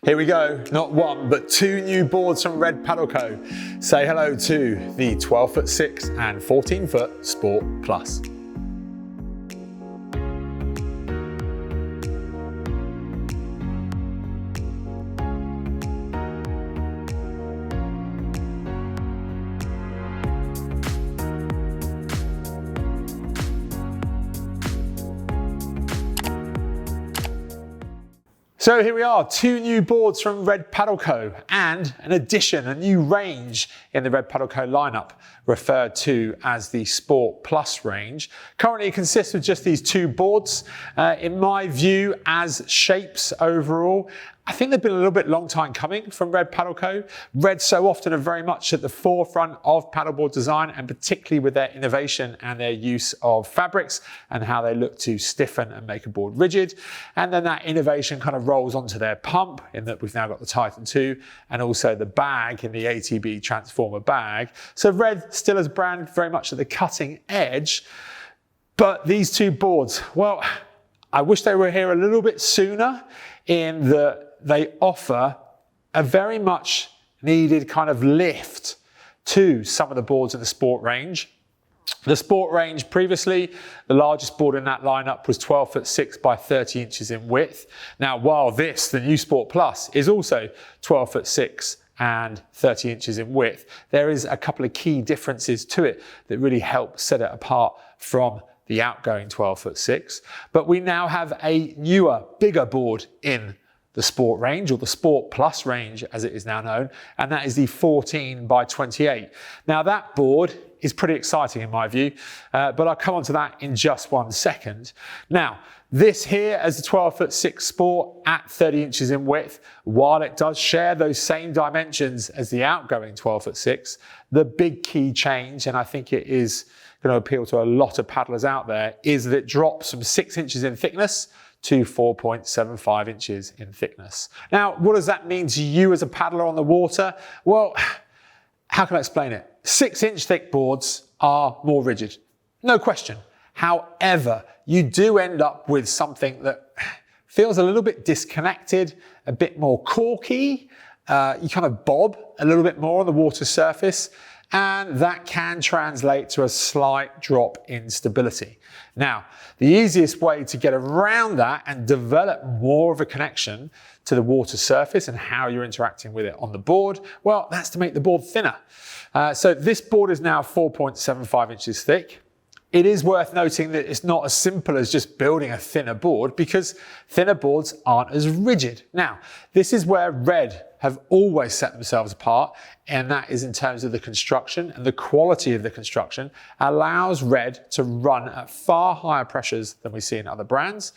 Here we go, not one, but two new boards from Red Paddle Co. Say hello to the 12'6" and 14' Sport Plus. So here we are, two new boards from Red Paddle Co. and an addition, a new range in the Red Paddle Co. lineup, referred to as the Sport Plus range. Currently it consists of just these two boards. In my view, as shapes overall, I think they've been a little bit long time coming from Red Paddle Co. Red so often are very much at the forefront of paddleboard design, and particularly with their innovation and their use of fabrics and how they look to stiffen and make a board rigid. And then that innovation kind of rolls onto their pump, in that we've now got the Titan 2 and also the bag in the ATB Transformer bag. So Red still as a brand very much at the cutting edge. But these two boards, well, I wish they were here a little bit sooner, in that they offer a very much needed kind of lift to some of the boards in the sport range. The sport range previously, the largest board in that lineup was 12'6" by 30 inches in width. Now, while this, the new Sport Plus, is also 12'6" and 30 inches in width, there is a couple of key differences to it that really help set it apart from the outgoing 12'6". But we now have a newer, bigger board in the sport range, or the Sport Plus range as it is now known, and that is the 14 by 28. Now that board is pretty exciting in my view, but I'll come on to that in just 1 second. Now, this here as the 12'6" Sport at 30 inches in width, while it does share those same dimensions as the outgoing 12'6", the big key change, and I think it is going to appeal to a lot of paddlers out there, is that it drops from 6 inches in thickness to 4.75 inches in thickness. Now, what does that mean to you as a paddler on the water? Well, how can I explain it? 6-inch thick boards are more rigid, no question. However, you do end up with something that feels a little bit disconnected, a bit more corky. You kind of bob a little bit more on the water surface, and that can translate to a slight drop in stability. Now, the easiest way to get around that and develop more of a connection to the water surface and how you're interacting with it on the board, well, that's to make the board thinner. So this board is now 4.75 inches thick. It is worth noting that it's not as simple as just building a thinner board, because thinner boards aren't as rigid. Now, this is where Red have always set themselves apart, and that is in terms of the construction, and the quality of the construction allows Red to run at far higher pressures than we see in other brands.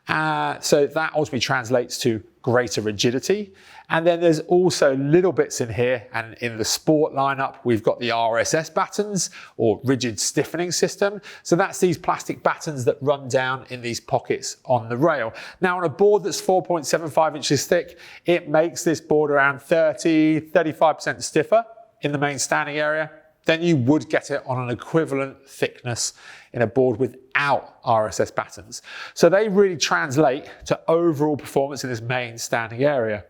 So that ultimately translates to greater rigidity. And then there's also little bits in here, and in the sport lineup, we've got the RSS battens, or rigid stiffening system. So that's these plastic battens that run down in these pockets on the rail. Now, on a board that's 4.75 inches thick, it makes this board around 35% stiffer in the main standing area than you would get it on an equivalent thickness in a board without RSS battens. So they really translate to overall performance in this main standing area.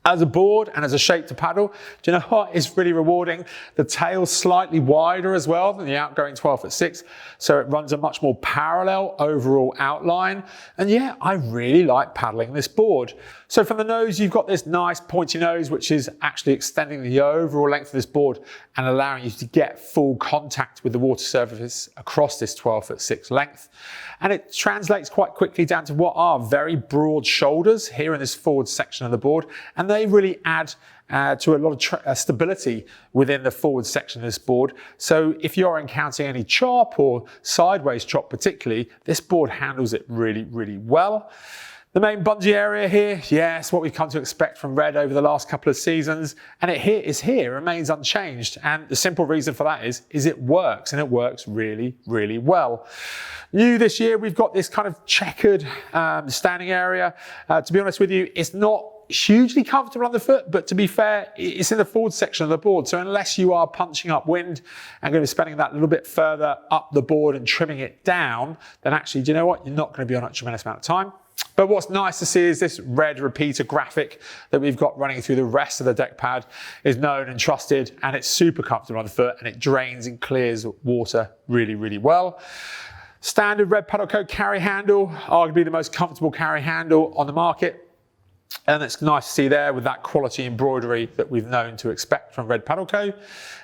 As a board and as a shape to paddle, do you know what is really rewarding? The tail's slightly wider as well than the outgoing 12'6", so it runs a much more parallel overall outline. And yeah, I really like paddling this board. So from the nose, you've got this nice pointy nose, which is actually extending the overall length of this board and allowing you to get full contact with the water surface across this 12'6" length. And it translates quite quickly down to what are very broad shoulders here in this forward section of the board. And they really add to a lot of stability within the forward section of this board. So if you're encountering any chop or sideways chop particularly, this board handles it really, really well. The main bungee area here, yes, what we've come to expect from Red over the last couple of seasons, and it remains unchanged. And the simple reason for that is it works, and it works really, really well. New this year, we've got this kind of checkered standing area. To be honest with you, it's not hugely comfortable on the foot, but to be fair, it's in the forward section of the board. So unless you are punching up wind and going to be spending that little bit further up the board and trimming it down, then actually, do you know what? You're not going to be on a tremendous amount of time. But what's nice to see is this red repeater graphic that we've got running through the rest of the deck pad is known and trusted, and it's super comfortable on the foot, and it drains and clears water really, really well. Standard Red Paddle Co carry handle, arguably the most comfortable carry handle on the market. And it's nice to see there with that quality embroidery that we've known to expect from Red Paddle Co.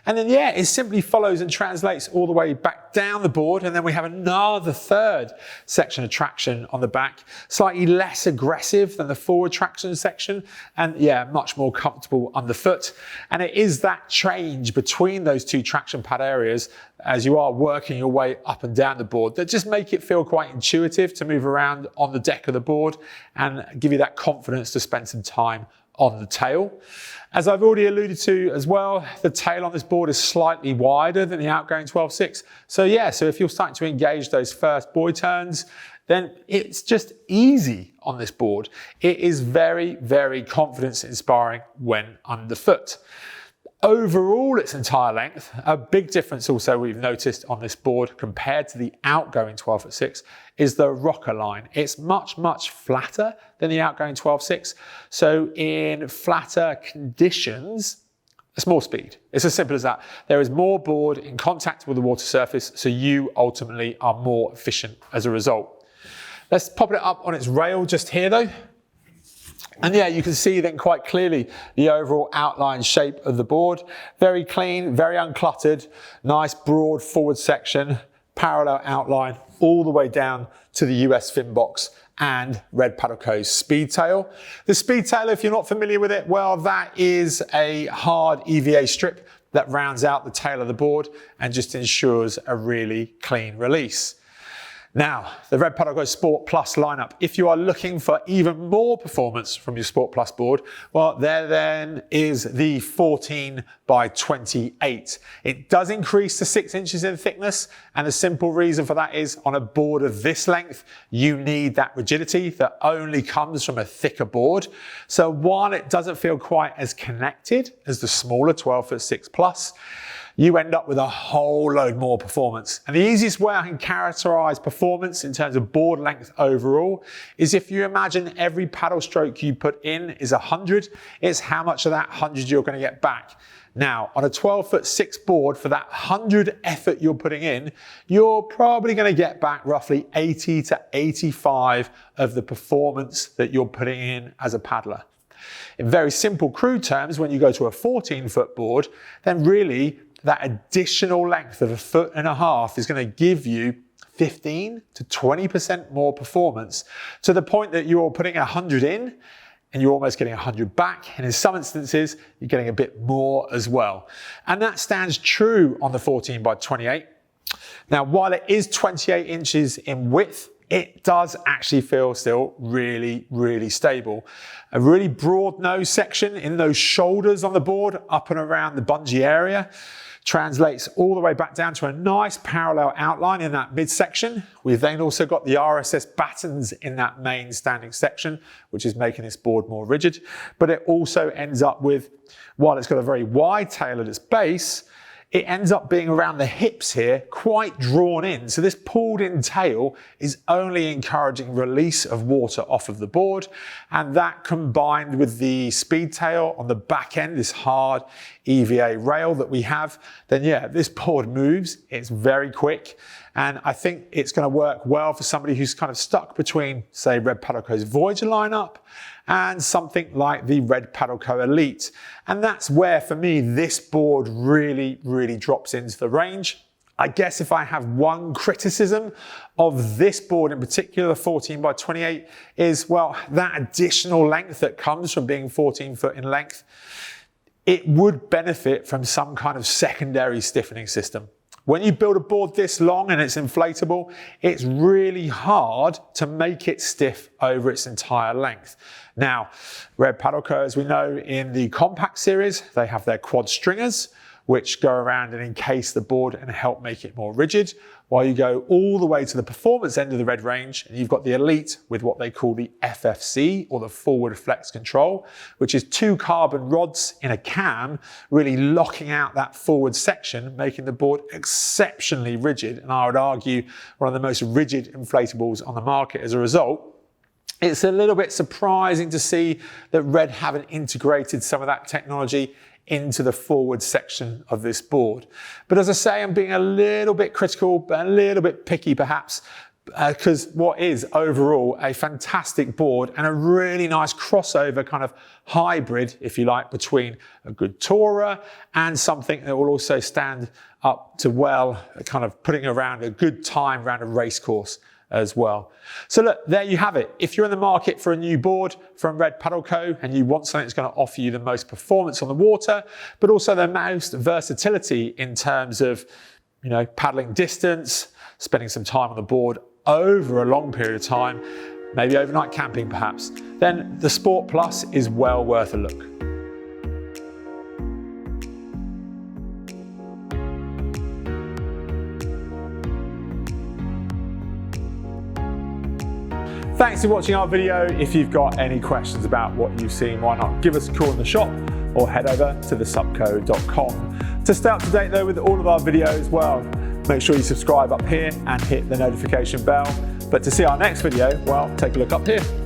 And then, yeah, it simply follows and translates all the way back down the board. And then we have another third section of traction on the back, slightly less aggressive than the forward traction section. And yeah, much more comfortable underfoot. And it is that change between those two traction pad areas as you are working your way up and down the board that just make it feel quite intuitive to move around on the deck of the board and give you that confidence to spend some time on the tail. As I've already alluded to as well, the tail on this board is slightly wider than the outgoing 12.6. So yeah, so if you're starting to engage those first buoy turns, then it's just easy on this board. It is very, very confidence inspiring when underfoot. Overall, its entire length, a big difference also we've noticed on this board compared to the outgoing 12.6 is the rocker line. It's much, much flatter than the outgoing 12.6. So in flatter conditions, it's more speed. It's as simple as that. There is more board in contact with the water surface, so you ultimately are more efficient as a result. Let's pop it up on its rail just here though. And yeah, you can see then quite clearly the overall outline shape of the board. Very clean, very uncluttered, nice broad forward section, parallel outline all the way down to the US fin box and Red Paddle Co's speed tail. The speed tail, if you're not familiar with it, well, that is a hard EVA strip that rounds out the tail of the board and just ensures a really clean release. Now, the Red Paddle Co Sport Plus lineup. If you are looking for even more performance from your Sport Plus board, well, there then is the 14 by 28. It does increase to 6 inches in thickness, and the simple reason for that is on a board of this length, you need that rigidity that only comes from a thicker board. So while it doesn't feel quite as connected as the smaller 12.6 Plus, you end up with a whole load more performance. And the easiest way I can characterize performance in terms of board length overall is if you imagine every paddle stroke you put in is 100, it's how much of that 100 you're going to get back. Now, on a 12.6 board, for that 100 effort you're putting in, you're probably going to get back roughly 80 to 85 of the performance that you're putting in as a paddler. In very simple crude terms, when you go to a 14-foot board, then really that additional length of 1.5 feet is going to give you 15 to 20% more performance, to the point that you're putting 100 in and you're almost getting 100 back. And in some instances, you're getting a bit more as well. And that stands true on the 14 by 28. Now, while it is 28 inches in width, it does actually feel still really, really stable. A really broad nose section in those shoulders on the board, up and around the bungee area, translates all the way back down to a nice parallel outline in that midsection. We've then also got the RSS battens in that main standing section, which is making this board more rigid. But it also ends up with, while it's got a very wide tail at its base, it ends up being around the hips here, quite drawn in. So this pulled in tail is only encouraging release of water off of the board. And that combined with the speed tail on the back end, this hard EVA rail that we have, then yeah, this board moves. It's very quick. And I think it's going to work well for somebody who's kind of stuck between, say, Red Paddle Co's Voyager lineup and something like the Red Paddle Co Elite. And that's where, for me, this board really, really drops into the range. I guess if I have one criticism of this board in particular, the 14 by 28, is, well, that additional length that comes from being 14 foot in length, it would benefit from some kind of secondary stiffening system. When you build a board this long and it's inflatable, it's really hard to make it stiff over its entire length. Now, Red Paddle Co, as we know in the compact series, they have their quad stringers, which go around and encase the board and help make it more rigid, while you go all the way to the performance end of the Red range, and you've got the Elite with what they call the FFC, or the forward flex control, which is 2 carbon rods in a cam, really locking out that forward section, making the board exceptionally rigid, and I would argue one of the most rigid inflatables on the market as a result. It's a little bit surprising to see that Red haven't integrated some of that technology into the forward section of this board. But as I say, I'm being a little bit critical, but a little bit picky perhaps, because what is overall a fantastic board and a really nice crossover kind of hybrid, if you like, between a good tourer and something that will also stand up to well, kind of putting around a good time around a race course as well. So look, there you have it. If you're in the market for a new board from Red Paddle Co. and you want something that's going to offer you the most performance on the water, but also the most versatility in terms of, you know, paddling distance, spending some time on the board over a long period of time, maybe overnight camping perhaps, then the Sport Plus is well worth a look. Thanks for watching our video. If you've got any questions about what you've seen, why not give us a call in the shop or head over to thesupco.com. To stay up to date though with all of our videos, well, make sure you subscribe up here and hit the notification bell. But to see our next video, well, take a look up here.